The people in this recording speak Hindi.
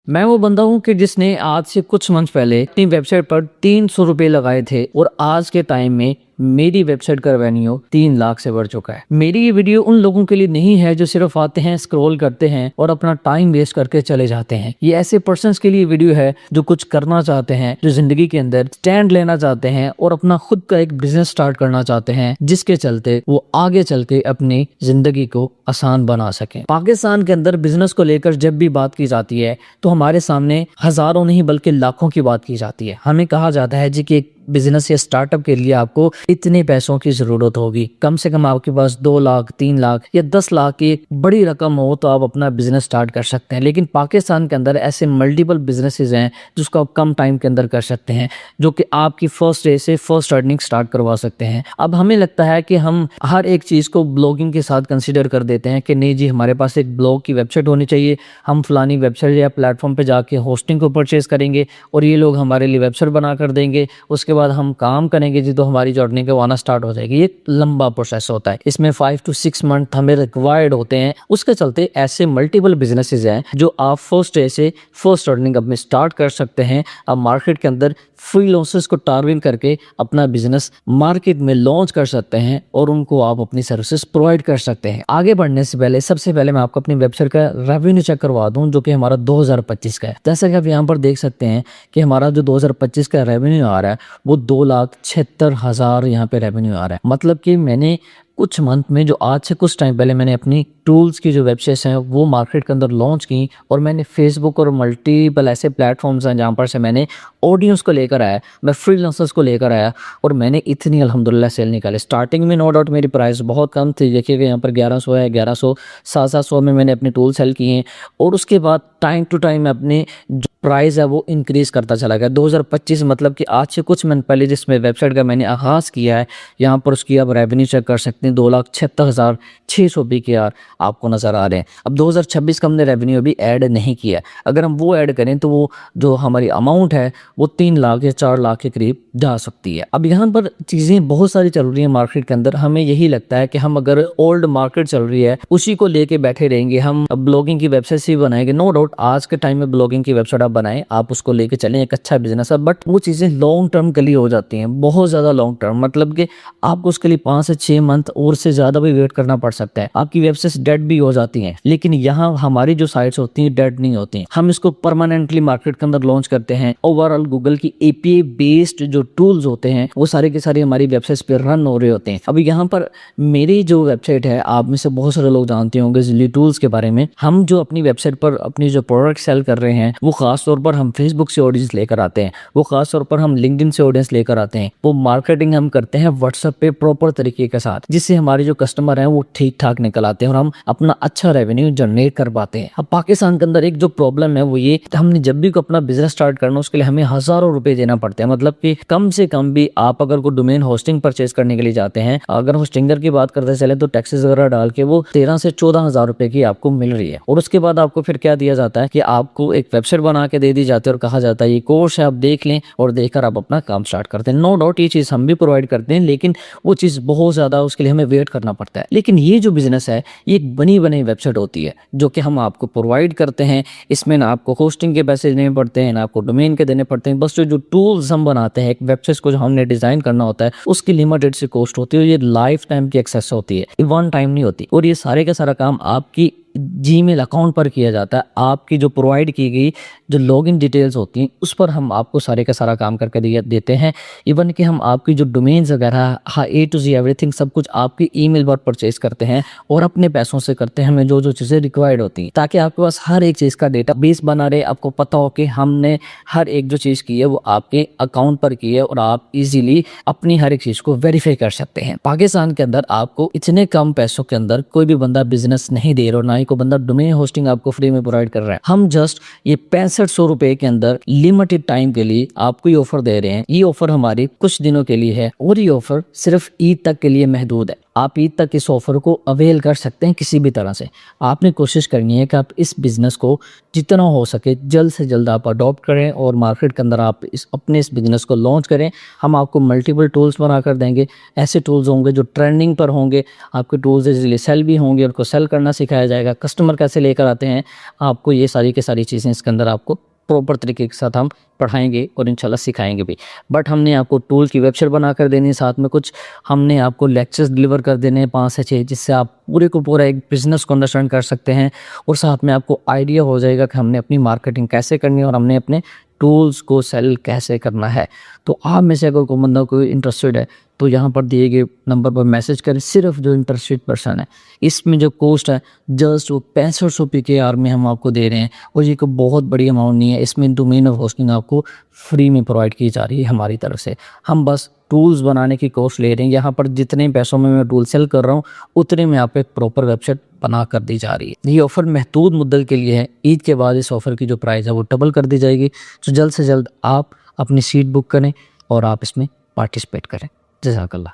मैं वो बंदा हूँ कि जिसने आज से कुछ मंथ पहले अपनी वेबसाइट पर 300 रुपए लगाए थे और आज के टाइम में मेरी वेबसाइट का रेवेन्यू 3 लाख से बढ़ चुका है। मेरी ये वीडियो उन लोगों के लिए नहीं है जो सिर्फ आते हैं, स्क्रॉल करते हैं और अपना टाइम वेस्ट करके चले जाते हैं। ये ऐसे पर्सन्स के लिए वीडियो है जो कुछ करना चाहते हैं, जो जिंदगी के अंदर स्टैंड लेना चाहते हैं और अपना खुद का एक बिजनेस स्टार्ट करना चाहते हैं, जिसके चलते वो आगे चल के अपनी जिंदगी को आसान बना सकें। पाकिस्तान के अंदर बिजनेस को लेकर जब भी बात की जाती है तो हमारे सामने हजारों नहीं बल्कि लाखों की बात की जाती है। हमें कहा जाता है जी कि एक बिजनेस या स्टार्टअप के लिए आपको इतने पैसों की जरूरत होगी, कम से कम आपके पास 2 लाख 3 लाख या 10 लाख की एक बड़ी रकम हो तो आप अपना बिजनेस स्टार्ट कर सकते हैं। लेकिन पाकिस्तान के अंदर ऐसे मल्टीपल बिजनेसेस हैं जिसको आप कम टाइम के अंदर कर सकते हैं, जो कि आपकी फर्स्ट डे से फर्स्ट अर्निंग स्टार्ट करवा सकते हैं। अब हमें लगता है कि हम हर एक चीज़ को ब्लॉगिंग के साथ कंसिडर कर देते हैं कि नहीं जी हमारे पास एक ब्लॉग की वेबसाइट होनी चाहिए, हम फलानी वेबसाइट या प्लेटफॉर्म पे जाके होस्टिंग को परचेज करेंगे और ये लोग हमारे लिए वेबसाइट बना कर देंगे, उसके बाद हम काम करेंगे जी तो हमारी जो अर्निंग है वो आना स्टार्ट हो जाएगी। ये लंबा प्रोसेस होता है, इसमें 5 to 6 मंथ हमें रिक्वायर्ड होते हैं। उसके चलते ऐसे मल्टीपल बिजनेसेस हैं जो आप फर्स्ट डे से फर्स्ट अर्निंग अपने स्टार्ट कर सकते हैं। आप मार्केट के अंदर फ्रीलांसर्स को टारगेट करके अपना बिजनेस मार्केट में लॉन्च कर सकते हैं और उनको आप अपनी सर्विसेज प्रोवाइड कर सकते हैं। आगे बढ़ने से पहले सबसे पहले मैं आपको अपनी वेबसाइट का रेवेन्यू चेक करवा दूं जो कि हमारा 2025 का है। जैसा कि आप यहाँ पर देख सकते हैं कि हमारा जो 2025 का रेवेन्यू आ रहा है वो 2,76,000 यहाँ पे रेवेन्यू आ रहा है। मतलब कि मैंने कुछ मंथ में जो आज से कुछ टाइम पहले मैंने अपनी टूल्स की जो वेबसाइट्स हैं वो मार्केट के अंदर लॉन्च की और मैंने फेसबुक और मल्टीपल ऐसे प्लेटफॉर्म्स हैं जहाँ पर से मैंने ऑडियंस को लेकर आया, मैं फ्रीलांसर्स को लेकर आया और मैंने इतनी अल्हम्दुलिल्लाह सेल निकाले। स्टार्टिंग में नो डाउट मेरी प्राइस बहुत कम थी, देखिएगा यहाँ पर 1100 है, 1100 700 में मैंने अपने टूल सेल किए हैं और उसके बाद टाइम टू टाइम अपने जो प्राइस है वो इंक्रीज़ करता चला गया। 2025 मतलब कि आज से कुछ मंथ पहले जिसमें वेबसाइट का मैंने आगाज़ किया है, यहाँ पर उसकी आप रेवेन्यू चेक कर सकते हैं 2,76,600 BKR आपको नज़र आ रहे हैं। अब 2026 का हमने रेवेन्यू अभी ऐड नहीं किया, अगर हम वो ऐड करें तो वो जो हमारी अमाउंट है वो 3 लाख या 4 लाख के करीब जा सकती है। अब यहाँ पर चीज़ें बहुत सारी चल रही हैं मार्केट के अंदर। हमें यही लगता है कि हम अगर ओल्ड मार्केट चल रही है उसी को लेके बैठे रहेंगे, हम ब्लॉगिंग की वेबसाइट ही बनाएंगे। नो डाउट आज के टाइम में ब्लॉगिंग की वेबसाइट आप बनाएं, आप उसको लेके चलें, एक अच्छा बिजनेस है, बट वो चीज़ें लॉन्ग टर्म के लिए हो जाती हैं, बहुत ज़्यादा लॉन्ग टर्म। मतलब कि आपको उसके लिए 5 से 6 मंथ और से ज़्यादा भी वेट करना पड़ सकता है, आपकी वेबसाइट डेड भी हो जाती हैं। लेकिन यहाँ हमारी जो साइट्स होती हैं डेड नहीं होती हैं, हम इसको परमानेंटली मार्केट के अंदर लॉन्च करते हैं। ओवरऑल गूगल की API बेस्ड जो टूल्स होते हैं वो सारे के सारे हमारी वेबसाइट पे रन हो रहे होते हैं। अभी यहाँ पर मेरी जो वेबसाइट है, आप में से बहुत सारे लोग जानते होंगे जिली टूल्स के बारे में। हम जो अपनी वेबसाइट पर अपनी जो प्रोडक्ट सेल कर रहे हैं वो खास तौर पर हम फेसबुक से ऑडियंस लेकर आते हैं, वो खास तौर पर हम लिंक्डइन से ऑडियंस लेकर आते हैं, वो मार्केटिंग हम करते हैं व्हाट्सएप पे प्रॉपर तरीके के साथ, जिससे हमारे जो कस्टमर हैं वो ठीक ठाक निकल आते हैं और हम अपना अच्छा रेवेन्यू जनरेट कर पाते हैं। अब पाकिस्तान के अंदर एक जो प्रॉब्लम है वो ये, हमने जब भी को अपना बिजनेस स्टार्ट करना उसके लिए हमें हजारों रुपए देना पड़ते हैं। मतलब कि कम से कम भी आप अगर कोई डोमेन होस्टिंग परचेज करने के लिए जाते हैं, अगर होस्टिंगर की बात करते चले तो टैक्सेस वगैरह डाल के वो 13 से 14,000 रुपए की आपको मिल रही है। और उसके बाद आपको फिर क्या दिया जाता है कि आपको एक वेबसाइट बना के दे दी जाती है और कहा जाता है ये कोर्स है, आप देख लें और देखकर आप अपना काम स्टार्ट करते हैं। नो डाउट ये चीज़ हम भी प्रोवाइड करते हैं, लेकिन वो चीज़ बहुत ज़्यादा उसके लिए हमें वेट करना पड़ता है। लेकिन ये जो बिजनेस है ये एक बनी बनाई वेबसाइट होती है जो कि हम आपको प्रोवाइड करते हैं। इसमें ना आपको होस्टिंग के पैसे देने पड़ते हैं, ना आपको डोमेन के देने पड़ते हैं, बस जो टूल्स हम बनाते हैं, एक वेबसाइट को जो हमने डिजाइन करना होता है उसकी लिमिटेड सी कॉस्ट होती है। ये लाइफ टाइम की एक्सेस होती है, वन टाइम नहीं होती। और ये सारे का सारा काम आपकी जीमेल अकाउंट पर किया जाता है। आपकी जो प्रोवाइड की गई जो लॉगिन डिटेल्स होती हैं उस पर हम आपको सारे का सारा काम करके देते हैं। इवन कि हम आपकी जो डोमेन्स वगैरह A to Z एवरीथिंग सब कुछ आपकी ईमेल पर परचेज करते हैं और अपने पैसों से करते हैं हमें जो चीज़ें रिक्वायर्ड होती हैं, ताकि आपके पास हर एक चीज़ का डेटा बेस बना रहे। आपको पता हो कि हमने हर एक जो चीज़ की है वो आपके अकाउंट पर की है और आप इजीली अपनी हर एक चीज़ को वेरीफाई कर सकते हैं। पाकिस्तान के अंदर आपको इतने कम पैसों के अंदर कोई भी बंदा बिजनेस नहीं दे रहा, ना ही को बंदा डोमेन होस्टिंग आपको फ्री में प्रोवाइड कर रहा है। हम जस्ट ये 6500 रुपए के अंदर लिमिटेड टाइम के लिए आपको ये ऑफर दे रहे हैं। ये ऑफर हमारे कुछ दिनों के लिए है और ये ऑफर सिर्फ ईद तक के लिए महदूद है। आप ईद तक इस ऑफ़र को अवेल कर सकते हैं किसी भी तरह से। आपने कोशिश करनी है कि आप इस बिज़नेस को जितना हो सके जल्द से जल्द आप अडॉप्ट करें और मार्केट के अंदर आप इस बिज़नेस को लॉन्च करें। हम आपको मल्टीपल टूल्स बना कर देंगे। ऐसे टूल्स होंगे जो ट्रेंडिंग पर होंगे, आपके टूल्स इज़िली सेल भी होंगे, उनको सेल करना सिखाया जाएगा, कस्टमर कैसे लेकर आते हैं, आपको ये सारी की सारी चीज़ें इसके अंदर आपको प्रॉपर तरीके के साथ हम पढ़ाएँगे और इंशाल्लाह सिखाएँगे भी। बट हमने आपको टूल की वेबसाइट बना कर देनी है, साथ में कुछ हमने आपको लेक्चर्स डिलीवर कर देने हैं 5 से 6, जिससे आप पूरे को पूरा एक बिज़नेस को अंडरस्टैंड कर सकते हैं और साथ में आपको आइडिया हो जाएगा कि हमने अपनी मार्केटिंग कैसे करनी है और हमने अपने टूल्स को सेल कैसे करना है। तो आप में से अगर कोई बंदा कोई इंटरेस्टेड है तो यहाँ पर दिए गए नंबर पर मैसेज करें। सिर्फ जो इंटरेस्टेड पर्सन है, इसमें जो कॉस्ट है जस्ट वो 6500 रुपये के आर में हम आपको दे रहे हैं और ये कोई बहुत बड़ी अमाउंट नहीं है। इसमें डोमेन ऑफ होस्टिंग आपको फ्री में प्रोवाइड की जा रही है हमारी तरफ से। हम बस टूल्स बनाने की कॉस्ट ले रहे हैं। यहाँ पर जितने पैसों में मैं टूल सेल कर रहा हूँ उतने में आप एक प्रॉपर वेबसाइट बना कर दी जा रही है। ये ऑफ़र महदूद मुद्दत के लिए है। ईद के बाद इस ऑफ़र की जो प्राइस है वो डबल कर दी जाएगी। तो जल्द से जल्द आप अपनी सीट बुक करें और आप इसमें पार्टिसिपेट करें। जज़ाकल्लाह।